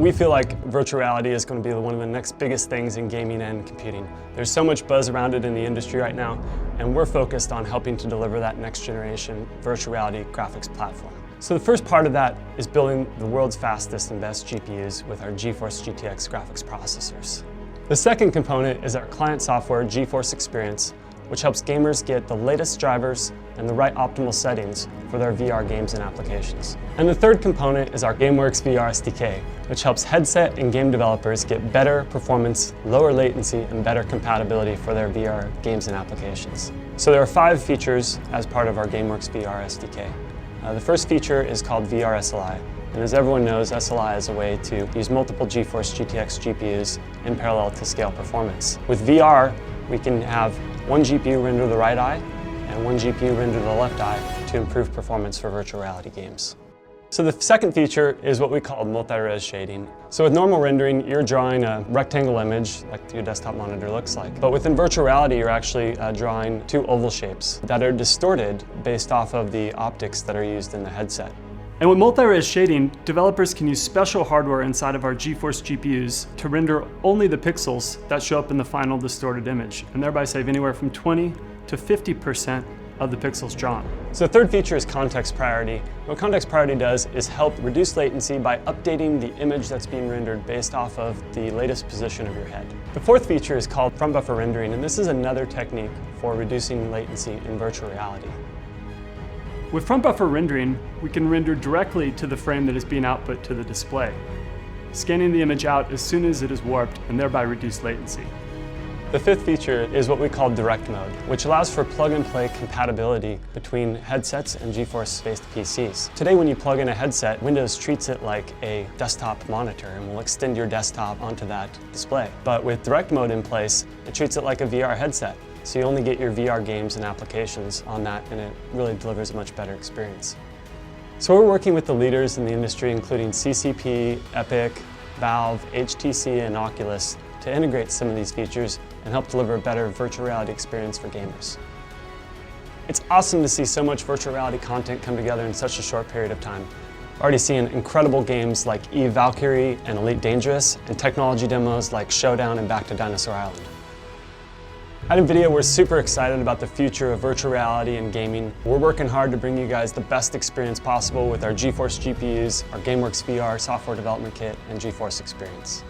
We feel like virtual reality is going to be one of the next biggest things in gaming and computing. There's so much buzz around it in the industry right now, and we're focused on helping to deliver that next generation virtual reality graphics platform. So the first part of that is building the world's fastest and best GPUs with our GeForce GTX graphics processors. The second component is our client software, GeForce Experience, which helps gamers get the latest drivers and the right optimal settings for their VR games and applications. And the third component is our Gameworks VR SDK, which helps headset and game developers get better performance, lower latency, and better compatibility for their VR games and applications. So there are 5 features as part of our Gameworks VR SDK. The first feature is called VR SLI. And as everyone knows, SLI is a way to use multiple GeForce GTX GPUs in parallel to scale performance. With VR, we can have one GPU render the right eye and one GPU render the left eye to improve performance for virtual reality games. So the second feature is what we call multi-res shading. So with normal rendering, you're drawing a rectangle image like your desktop monitor looks like. But within virtual reality, you're actually drawing 2 oval shapes that are distorted based off of the optics that are used in the headset. And with multi-res shading, developers can use special hardware inside of our GeForce GPUs to render only the pixels that show up in the final distorted image, and thereby save anywhere from 20 to 50% of the pixels drawn. So the third feature is context priority. What context priority does is help reduce latency by updating the image that's being rendered based off of the latest position of your head. The fourth feature is called front buffer rendering, and this is another technique for reducing latency in virtual reality. With front buffer rendering, we can render directly to the frame that is being output to the display, scanning the image out as soon as it is warped and thereby reduce latency. The fifth feature is what we call direct mode, which allows for plug-and-play compatibility between headsets and GeForce-based PCs. Today, when you plug in a headset, Windows treats it like a desktop monitor and will extend your desktop onto that display. But with direct mode in place, it treats it like a VR headset. So you only get your VR games and applications on that, and it really delivers a much better experience. So we're working with the leaders in the industry, including CCP, Epic, Valve, HTC, and Oculus, to integrate some of these features and help deliver a better virtual reality experience for gamers. It's awesome to see so much virtual reality content come together in such a short period of time. Already seeing incredible games like Eve Valkyrie and Elite Dangerous, and technology demos like Showdown and Back to Dinosaur Island. At NVIDIA, we're super excited about the future of virtual reality and gaming. We're working hard to bring you guys the best experience possible with our GeForce GPUs, our Gameworks VR software development kit, and GeForce Experience.